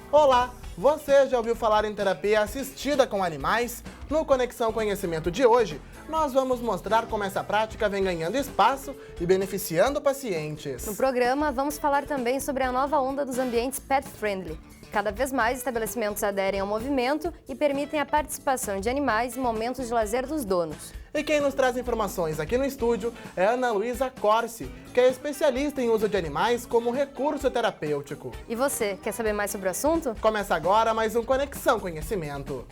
Olá! Você já ouviu falar em terapia assistida com animais? No Conexão Conhecimento de hoje, nós vamos mostrar como essa prática vem ganhando espaço e beneficiando pacientes. No programa, vamos falar também sobre a nova onda dos ambientes pet-friendly. Cada vez mais estabelecimentos aderem ao movimento e permitem a participação de animais em momentos de lazer dos donos. E quem nos traz informações aqui no estúdio é Ana Luísa Corsi, que é especialista em uso de animais como recurso terapêutico. E você, quer saber mais sobre o assunto? Começa agora mais um Conexão Conhecimento.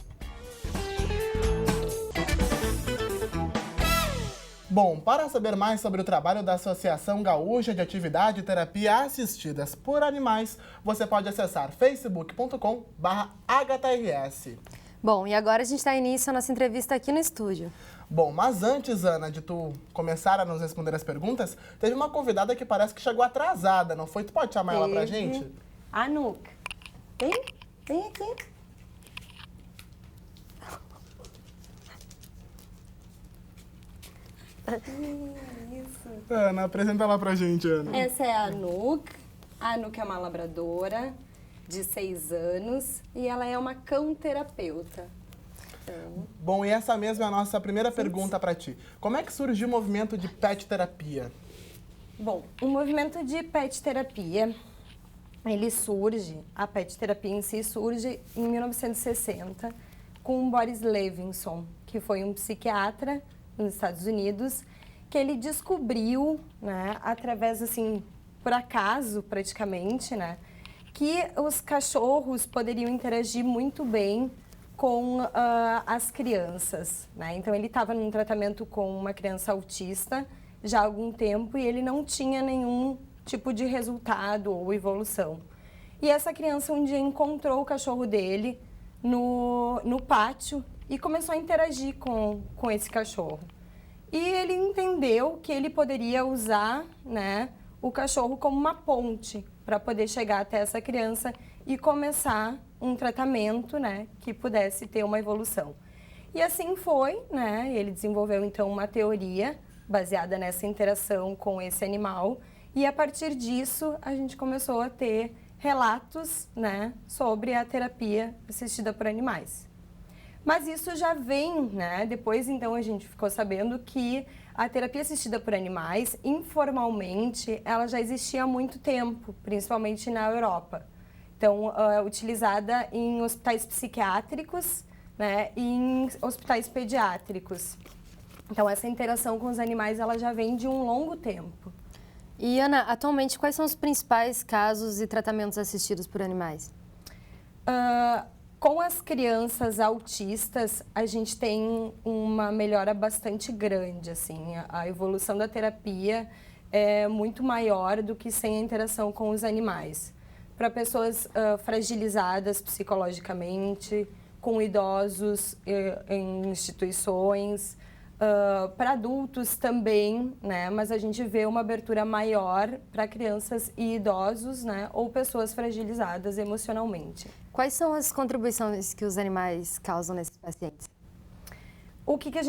Bom, para saber mais sobre o trabalho da Associação Gaúcha de Atividade e Terapia Assistidas por Animais, você pode acessar facebook.com/HTRS. Bom, e agora a gente dá início à nossa entrevista aqui no estúdio. Bom, mas antes, Ana, de tu começar a nos responder as perguntas, teve uma convidada que parece que chegou atrasada, não foi? Tu pode chamar ela pra gente? Anuk, vem aqui. Isso. Ana, apresenta ela pra gente, Ana. Essa é a Anuk. A Anuk é uma labradora de 6 anos e ela é uma cão-terapeuta. Bom, e essa mesma é a nossa primeira pergunta pra ti. Como é que surgiu o movimento de pet terapia? Bom, o movimento de pet terapia, a pet terapia em si surge em 1960 com Boris Levinson, que foi um psiquiatra nos Estados Unidos, que ele descobriu, né, através, assim, por acaso praticamente, né, que os cachorros poderiam interagir muito bem com as crianças, né? Então ele estava num tratamento com uma criança autista já há algum tempo e ele não tinha nenhum tipo de resultado ou evolução. E essa criança um dia encontrou o cachorro dele no pátio e começou a interagir com esse cachorro. E ele entendeu que ele poderia usar, né, o cachorro como uma ponte para poder chegar até essa criança e começar um tratamento, né, que pudesse ter uma evolução. E assim foi, né, ele desenvolveu então uma teoria baseada nessa interação com esse animal e a partir disso a gente começou a ter relatos, né, sobre a terapia assistida por animais. Mas isso já vem, né, depois então a gente ficou sabendo que a terapia assistida por animais, informalmente, ela já existia há muito tempo, principalmente na Europa. Então, é utilizada em hospitais psiquiátricos, né, e em hospitais pediátricos. Então, essa interação com os animais, ela já vem de um longo tempo. E, Ana, atualmente, quais são os principais casos e tratamentos assistidos por animais? Com as crianças autistas, a gente tem uma melhora bastante grande, assim. A evolução da terapia é muito maior do que sem a interação com os animais. Para pessoas fragilizadas psicologicamente, com idosos em instituições, para adultos também, né? Mas a gente vê uma abertura maior para crianças e idosos, né? Ou pessoas fragilizadas emocionalmente. Quais são as contribuições que os animais causam nesses pacientes? O que a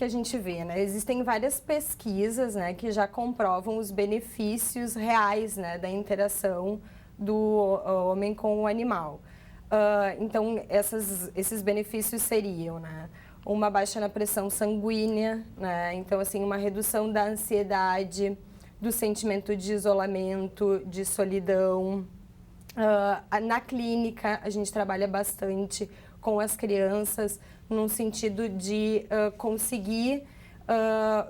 gente vê, né? Existem várias pesquisas, né, que já comprovam os benefícios reais, né, da interação do homem com o animal. Então, esses benefícios seriam, né, uma baixa na pressão sanguínea, né, então, assim, uma redução da ansiedade, do sentimento de isolamento, de solidão. Na clínica, a gente trabalha bastante com as crianças, no sentido de conseguir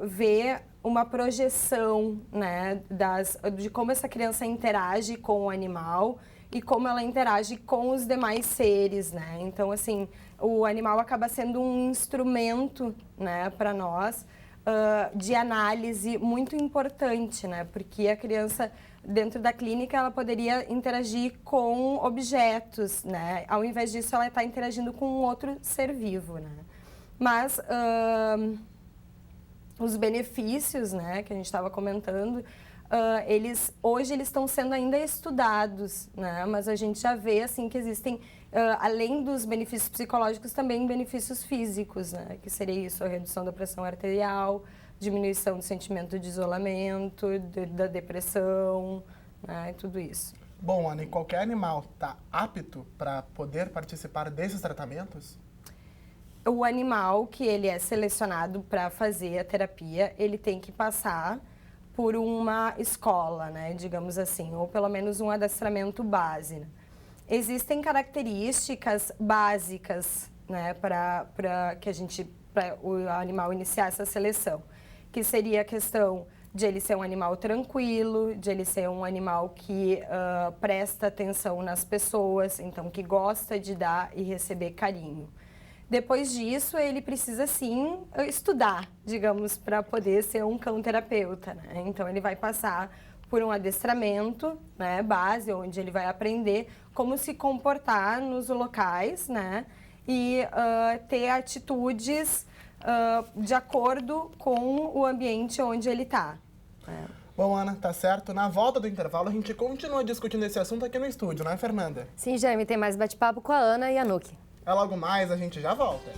ver uma projeção, né, de como essa criança interage com o animal e como ela interage com os demais seres, né? Então, assim, o animal acaba sendo um instrumento, né, para nós, de análise muito importante, né? Porque a criança, dentro da clínica, ela poderia interagir com objetos, né? Ao invés disso, ela está interagindo com um outro ser vivo, né? Mas os benefícios, né, que a gente estava comentando, hoje eles estão sendo ainda estudados, né? Mas a gente já vê assim que existem, além dos benefícios psicológicos, também benefícios físicos, né? Que seria isso, a redução da pressão arterial, diminuição do sentimento de isolamento, da depressão, né? Tudo isso. Bom, Ana, e qualquer animal está apto para poder participar desses tratamentos? O animal que ele é selecionado para fazer a terapia, ele tem que passar por uma escola, né, digamos assim, ou pelo menos um adestramento base. Existem características básicas, né, para o animal iniciar essa seleção, que seria a questão de ele ser um animal tranquilo, de ele ser um animal que presta atenção nas pessoas, então que gosta de dar e receber carinho. Depois disso, ele precisa, sim, estudar, digamos, para poder ser um cão-terapeuta, né? Então, ele vai passar por um adestramento, né, base, onde ele vai aprender como se comportar nos locais, né? E ter atitudes de acordo com o ambiente onde ele está. Bom, Ana, tá certo. Na volta do intervalo, a gente continua discutindo esse assunto aqui no estúdio, não é, Fernanda? Sim, Jaime, tem mais bate-papo com a Ana e a Nuki. É logo mais, a gente já volta.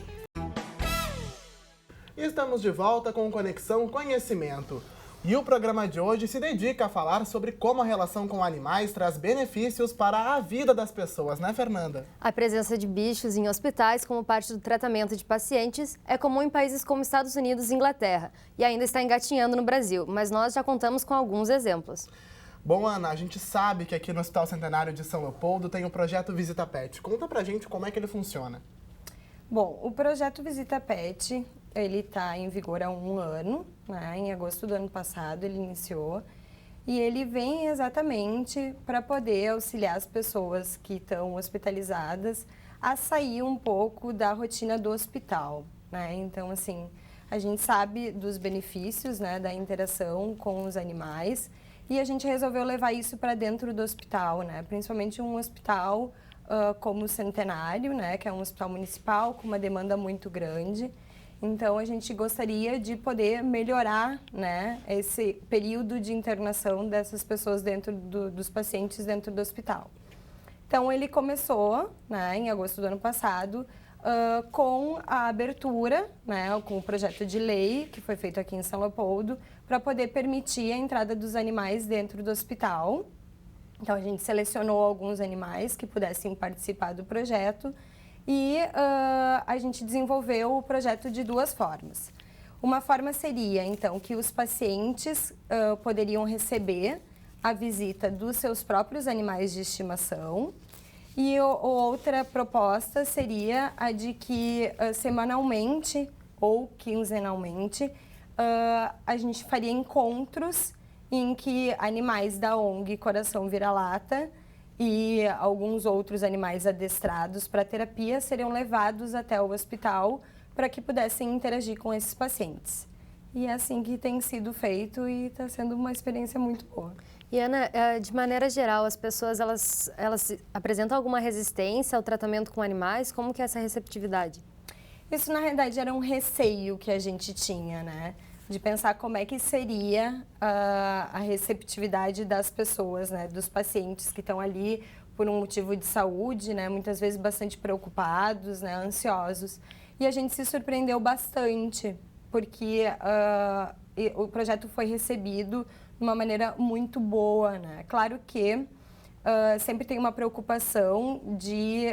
Estamos de volta com Conexão Conhecimento. E o programa de hoje se dedica a falar sobre como a relação com animais traz benefícios para a vida das pessoas, né, Fernanda? A presença de bichos em hospitais como parte do tratamento de pacientes é comum em países como Estados Unidos e Inglaterra e ainda está engatinhando no Brasil, mas nós já contamos com alguns exemplos. Bom, Ana, a gente sabe que aqui no Hospital Centenário de São Leopoldo tem o projeto Visita Pet. Conta pra gente como é que ele funciona. Bom, o projeto Visita Pet, ele está em vigor há 1 ano, né? Em agosto do ano passado ele iniciou, e ele vem exatamente para poder auxiliar as pessoas que estão hospitalizadas a sair um pouco da rotina do hospital, né? Então, assim, a gente sabe dos benefícios, né, da interação com os animais, e a gente resolveu levar isso para dentro do hospital, né? Principalmente um hospital como o Centenário, né? Que é um hospital municipal com uma demanda muito grande. Então, a gente gostaria de poder melhorar, né, esse período de internação dessas pessoas dos pacientes dentro do hospital. Então, ele começou, né, em agosto do ano passado, com a abertura, né, com o projeto de lei que foi feito aqui em São Leopoldo, para poder permitir a entrada dos animais dentro do hospital. Então, a gente selecionou alguns animais que pudessem participar do projeto e a gente desenvolveu o projeto de 2 formas. Uma forma seria, então, que os pacientes poderiam receber a visita dos seus próprios animais de estimação. E outra proposta seria a de que semanalmente ou quinzenalmente a gente faria encontros em que animais da ONG Coração Vira-Lata e alguns outros animais adestrados para terapia seriam levados até o hospital para que pudessem interagir com esses pacientes. E é assim que tem sido feito e está sendo uma experiência muito boa. E Ana, de maneira geral, as pessoas elas apresentam alguma resistência ao tratamento com animais? Como que é essa receptividade? Isso, na realidade, era um receio que a gente tinha, né? De pensar como é que seria a receptividade das pessoas, né? Dos pacientes que estão ali por um motivo de saúde, né? Muitas vezes bastante preocupados, né? Ansiosos. E a gente se surpreendeu bastante, porque o projeto foi recebido de uma maneira muito boa, né? Claro que sempre tem uma preocupação de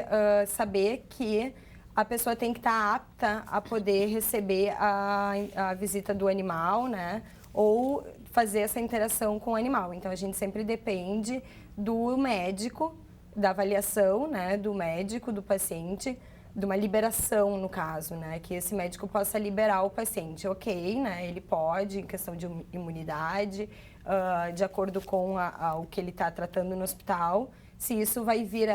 saber que a pessoa tem que estar apta a poder receber a visita do animal, né? Ou fazer essa interação com o animal. Então, a gente sempre depende do médico, da avaliação, né? Do médico, do paciente, de uma liberação, no caso, né? Que esse médico possa liberar o paciente. Ok, né? Ele pode, em questão de imunidade, de acordo com o que ele está tratando no hospital. Se isso vai vir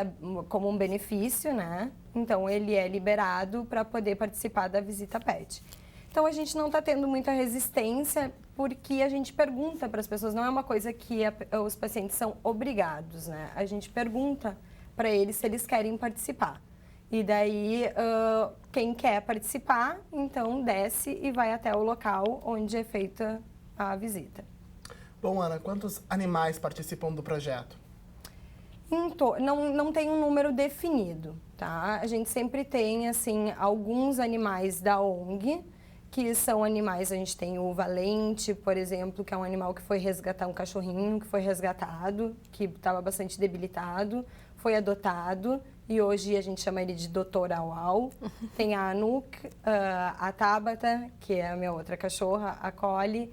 como um benefício, né? Então, ele é liberado para poder participar da visita PET. Então, a gente não está tendo muita resistência porque a gente pergunta para as pessoas, não é uma coisa que os pacientes são obrigados, né? A gente pergunta para eles se eles querem participar. E daí, quem quer participar, então desce e vai até o local onde é feita a visita. Bom, Ana, quantos animais participam do projeto? Não tem um número definido, tá? A gente sempre tem, assim, alguns animais da ONG que são animais, a gente tem o Valente, por exemplo, que é um animal que foi resgatar um cachorrinho, que foi resgatado, que estava bastante debilitado, foi adotado e hoje a gente chama ele de Doutor Au-Au. Tem a Anuk, a Tabata, que é a minha outra cachorra, a Collie,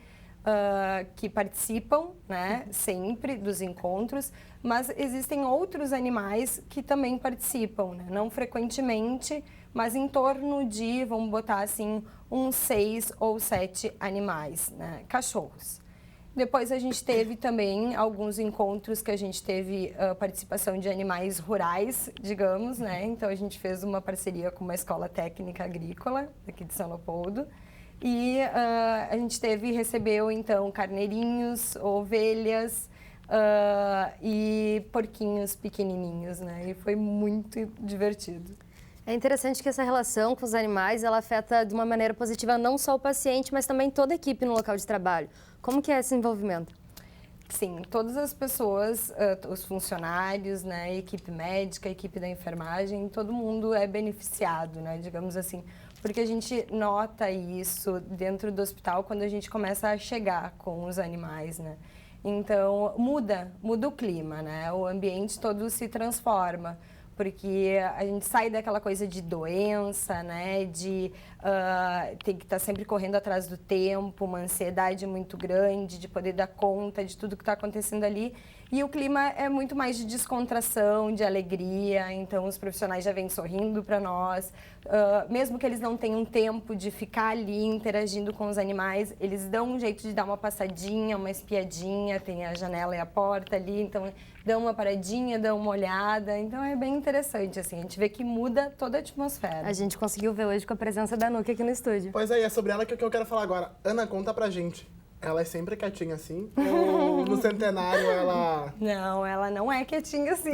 que participam, né, sempre dos encontros, mas existem outros animais que também participam, né, não frequentemente, mas em torno de, vamos botar assim, uns 6 ou 7 animais, né, cachorros. Depois a gente teve também alguns encontros que a gente teve participação de animais rurais, digamos, né, então a gente fez uma parceria com uma escola técnica agrícola aqui de São Leopoldo. E a gente recebeu, então, carneirinhos, ovelhas e porquinhos pequenininhos, né? E foi muito divertido. É interessante que essa relação com os animais, ela afeta de uma maneira positiva não só o paciente, mas também toda a equipe no local de trabalho. Como que é esse envolvimento? Sim, todas as pessoas, os funcionários, né, a equipe médica, a equipe da enfermagem, todo mundo é beneficiado, né, digamos assim, porque a gente nota isso dentro do hospital quando a gente começa a chegar com os animais, né. Então, muda o clima, né, o ambiente todo se transforma, porque a gente sai daquela coisa de doença, né, de ter que estar sempre correndo atrás do tempo, uma ansiedade muito grande, de poder dar conta de tudo que está acontecendo ali. E o clima é muito mais de descontração, de alegria, então os profissionais já vêm sorrindo para nós. Mesmo que eles não tenham tempo de ficar ali interagindo com os animais, eles dão um jeito de dar uma passadinha, uma espiadinha, tem a janela e a porta ali, então dão uma paradinha, dão uma olhada, então é bem interessante, assim, a gente vê que muda toda a atmosfera. A gente conseguiu ver hoje com a presença da Nuke aqui no estúdio. Pois é sobre ela que eu quero falar agora. Ana, conta pra gente. Ela é sempre quietinha assim? Ou no centenário ela... Não, ela não é quietinha assim.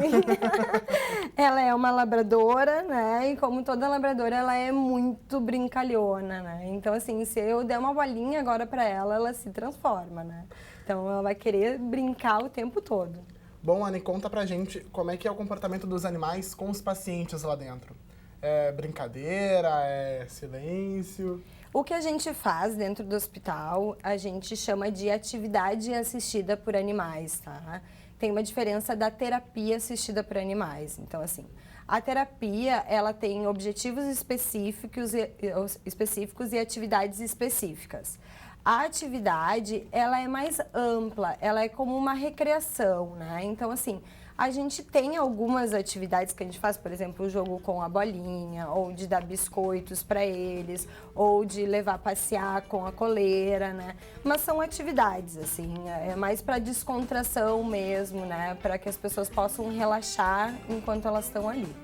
Ela é uma labradora, né? E como toda labradora, ela é muito brincalhona, né? Então, assim, se eu der uma bolinha agora pra ela, ela se transforma, né? Então, ela vai querer brincar o tempo todo. Bom, Ana, conta pra gente como é que é o comportamento dos animais com os pacientes lá dentro. É brincadeira? É silêncio? O que a gente faz dentro do hospital, a gente chama de atividade assistida por animais, tá? Tem uma diferença da terapia assistida por animais. Então, assim, a terapia, ela tem objetivos específicos e atividades específicas. A atividade, ela é mais ampla, ela é como uma recreação, né? Então, assim, a gente tem algumas atividades que a gente faz, por exemplo, o jogo com a bolinha, ou de dar biscoitos para eles, ou de levar a passear com a coleira, né? Mas são atividades, assim, é mais para descontração mesmo, né? Para que as pessoas possam relaxar enquanto elas estão ali.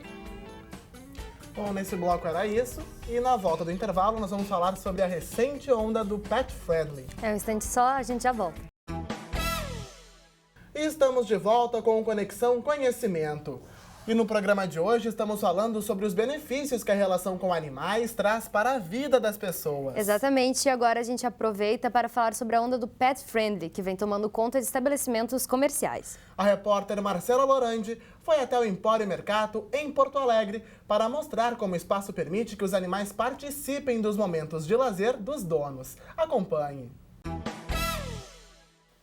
Bom, nesse bloco era isso. E na volta do intervalo nós vamos falar sobre a recente onda do Pet Friendly. É um instante só, a gente já volta. E estamos de volta com o Conexão Conhecimento. E no programa de hoje estamos falando sobre os benefícios que a relação com animais traz para a vida das pessoas. Exatamente, e agora a gente aproveita para falar sobre a onda do Pet Friendly, que vem tomando conta de estabelecimentos comerciais. A repórter Marcela Lorandi foi até o Empório Mercato, em Porto Alegre, para mostrar como o espaço permite que os animais participem dos momentos de lazer dos donos. Acompanhe.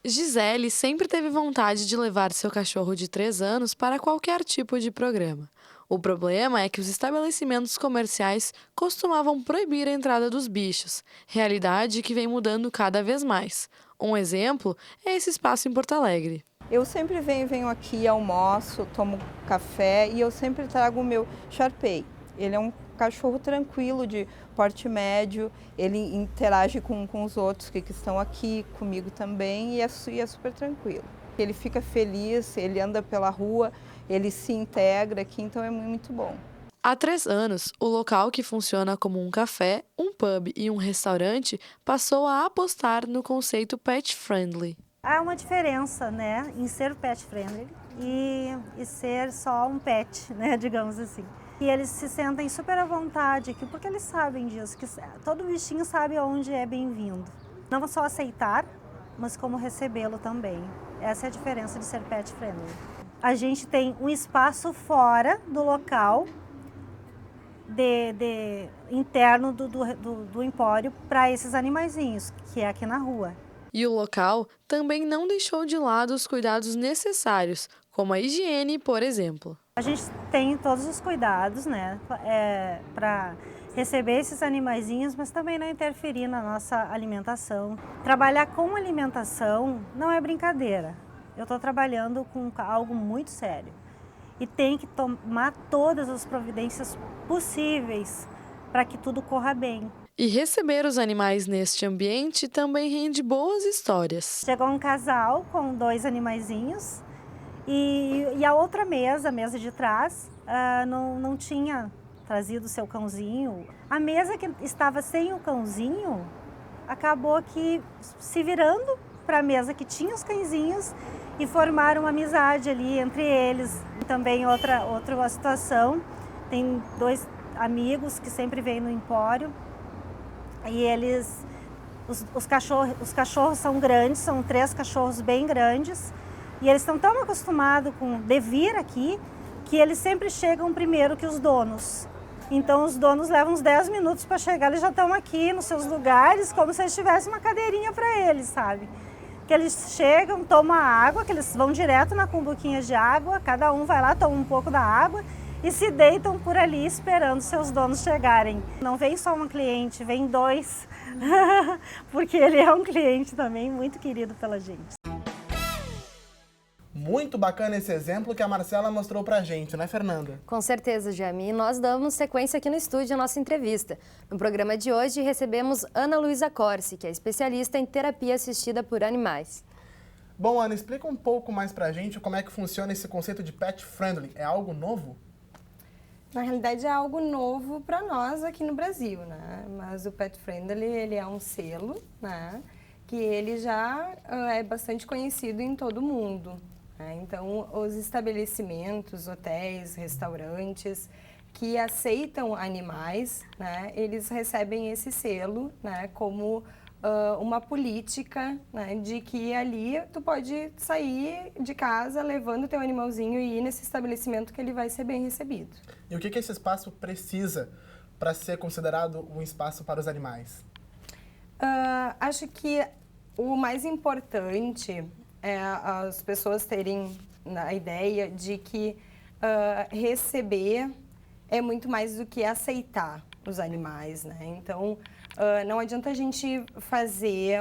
Gisele sempre teve vontade de levar seu cachorro de 3 anos para qualquer tipo de programa. O problema é que os estabelecimentos comerciais costumavam proibir a entrada dos bichos, realidade que vem mudando cada vez mais. Um exemplo é esse espaço em Porto Alegre. Eu sempre venho aqui, almoço, tomo café e eu sempre trago o meu Shar-Pei. Ele é um cachorro tranquilo, de porte médio, ele interage com os outros que estão aqui, comigo também, e é super tranquilo. Ele fica feliz, ele anda pela rua, ele se integra aqui, então é muito bom. Há 3 anos, o local que funciona como um café, um pub e um restaurante passou a apostar no conceito pet friendly. Há uma diferença, né, em ser pet friendly e ser só um pet, né, digamos assim. E eles se sentem super à vontade aqui, porque eles sabem disso, que todo bichinho sabe onde é bem-vindo. Não só aceitar, mas como recebê-lo também. Essa é a diferença de ser pet friendly. A gente tem um espaço fora do local interno do empório para esses animaizinhos, que é aqui na rua. E o local também não deixou de lado os cuidados necessários, como a higiene, por exemplo. A gente tem todos os cuidados, né, para receber esses animaizinhos, mas também não interferir na nossa alimentação. Trabalhar com alimentação não é brincadeira. Eu estou trabalhando com algo muito sério e tem que tomar todas as providências possíveis para que tudo corra bem. E receber os animais neste ambiente também rende boas histórias. Chegou um casal com 2 animaizinhos e a outra mesa, a mesa de trás, não tinha trazido o seu cãozinho. A mesa que estava sem o cãozinho acabou que se virando para a mesa que tinha os cãezinhos e formaram uma amizade ali entre eles. Também outra situação, tem 2 amigos que sempre vêm no empório e eles, os cachorros são grandes, são 3 cachorros bem grandes e eles estão tão acostumados de vir aqui que eles sempre chegam primeiro que os donos. Então os donos levam uns 10 minutos para chegar, eles já estão aqui nos seus lugares, como se eles tivessem uma cadeirinha para eles, sabe? Que eles chegam, tomam a água, que eles vão direto na cumbuquinha de água, cada um vai lá, toma um pouco da água e se deitam por ali esperando seus donos chegarem. Não vem só uma cliente, vem 2, porque ele é um cliente também muito querido pela gente. Muito bacana esse exemplo que a Marcela mostrou pra gente, né, Fernanda? Com certeza, Jami. E nós damos sequência aqui no estúdio à nossa entrevista. No programa de hoje recebemos Ana Luísa Corsi, que é especialista em terapia assistida por animais. Bom, Ana, explica um pouco mais pra gente como é que funciona esse conceito de pet friendly. É algo novo? Na realidade é algo novo para nós aqui no Brasil, né? Mas o Pet Friendly, ele é um selo, né? Que ele já é bastante conhecido em todo o mundo. Então, os estabelecimentos, hotéis, restaurantes que aceitam animais, né, eles recebem esse selo, né, como uma política, né, de que ali tu pode sair de casa levando teu animalzinho e ir nesse estabelecimento que ele vai ser bem recebido. E o que esse espaço precisa para ser considerado um espaço para os animais? Acho que o mais importante é as pessoas terem a ideia de que receber é muito mais do que aceitar os animais, né? Então, não adianta a gente fazer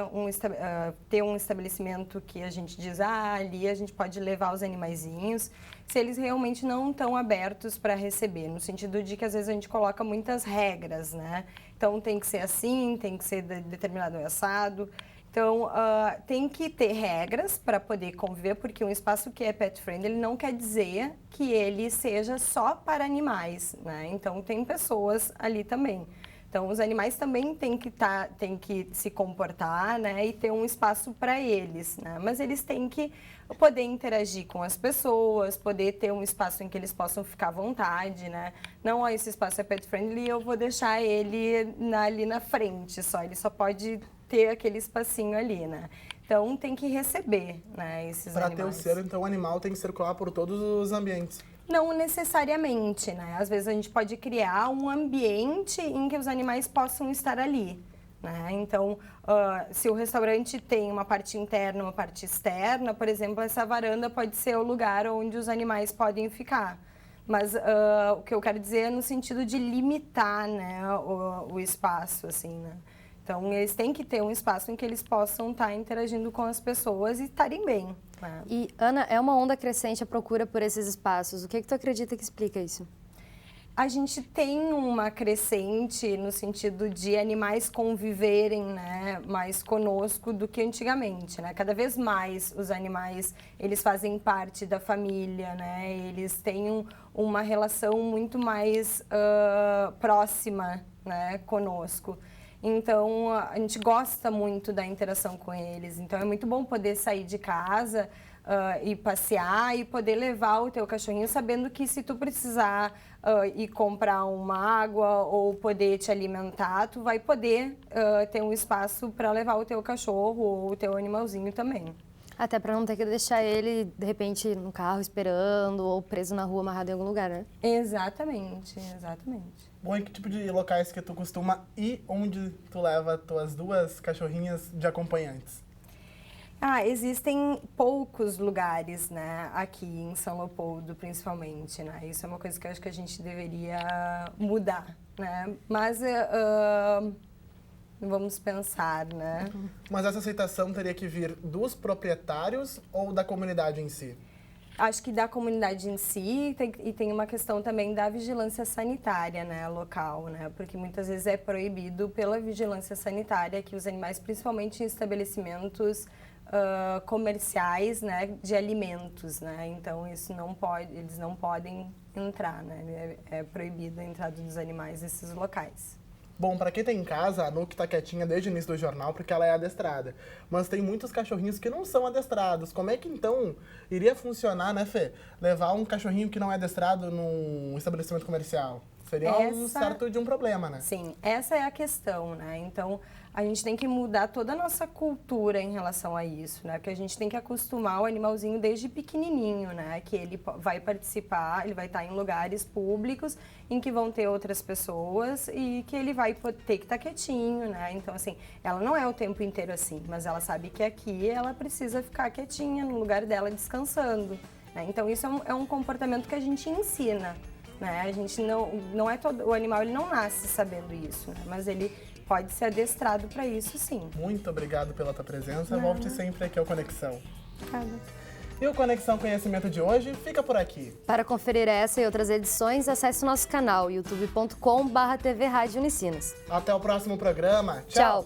ter um estabelecimento que a gente diz, ali a gente pode levar os animaizinhos, se eles realmente não estão abertos para receber, no sentido de que às vezes a gente coloca muitas regras, né? Então, tem que ser assim, tem que ser determinado assado. Então, tem que ter regras para poder conviver, porque um espaço que é pet friendly, ele não quer dizer que ele seja só para animais, né? Então, tem pessoas ali também. Então, os animais também têm que se comportar, né? E ter um espaço para eles, né? Mas eles têm que poder interagir com as pessoas, poder ter um espaço em que eles possam ficar à vontade, né? Não, esse espaço é pet friendly, eu vou deixar ele ali na frente só, ele só pode ter aquele espacinho ali, né? Então, tem que receber, né, esses animais. Para ter o selo, então, o animal tem que circular por todos os ambientes. Não necessariamente, né? Às vezes a gente pode criar um ambiente em que os animais possam estar ali, né? Então, se o restaurante tem uma parte interna, uma parte externa, por exemplo, essa varanda pode ser o lugar onde os animais podem ficar. Mas o que eu quero dizer é no sentido de limitar, né, o espaço, assim, né? Então, eles têm que ter um espaço em que eles possam estar interagindo com as pessoas e estarem bem, né? E, Ana, é uma onda crescente a procura por esses espaços. O que tu acredita que explica isso? A gente tem uma crescente no sentido de animais conviverem, né, mais conosco do que antigamente, né? Cada vez mais os animais, eles fazem parte da família, né? Eles têm uma relação muito mais próxima, né, conosco. Então, a gente gosta muito da interação com eles. Então, é muito bom poder sair de casa e passear e poder levar o teu cachorrinho sabendo que se tu precisar ir comprar uma água ou poder te alimentar, tu vai poder ter um espaço para levar o teu cachorro ou o teu animalzinho também. Até para não ter que deixar ele, de repente, no carro esperando ou preso na rua, amarrado em algum lugar, né? Exatamente, exatamente. Bom, e que tipo de locais que tu costuma ir onde tu leva tuas 2 cachorrinhas de acompanhantes? Existem poucos lugares, né, aqui em São Leopoldo, principalmente, né? Isso é uma coisa que eu acho que a gente deveria mudar, né? Mas vamos pensar, né? Mas essa aceitação teria que vir dos proprietários ou da comunidade em si? Acho que da comunidade em si e tem uma questão também da vigilância sanitária, né, local, né? Porque muitas vezes é proibido pela vigilância sanitária que os animais, principalmente em estabelecimentos comerciais, né, de alimentos, né? Então isso não pode, eles não podem entrar, né? É proibida a entrada dos animais nesses locais. Bom, pra quem tem em casa, a Nuke tá quietinha desde o início do jornal porque ela é adestrada. Mas tem muitos cachorrinhos que não são adestrados. Como é que então iria funcionar, né, Fê? Levar um cachorrinho que não é adestrado num estabelecimento comercial? Seria um certo de um problema, né? Sim, essa é a questão, né? Então, a gente tem que mudar toda a nossa cultura em relação a isso, né? Porque a gente tem que acostumar o animalzinho desde pequenininho, né? Que ele vai participar, ele vai estar em lugares públicos em que vão ter outras pessoas e que ele vai ter que estar quietinho, né? Então, assim, ela não é o tempo inteiro assim, mas ela sabe que aqui ela precisa ficar quietinha no lugar dela descansando, né? Então, isso é um comportamento que a gente ensina. Né? A gente não é todo, o animal ele não nasce sabendo isso, né? Mas ele pode ser adestrado para isso, sim. Muito obrigado pela tua presença. Volte sempre aqui ao Conexão. Obrigada. E o Conexão Conhecimento de hoje fica por aqui. Para conferir essa e outras edições, acesse o nosso canal youtube.com/TV Rádio Unicinos. Até o próximo programa. Tchau!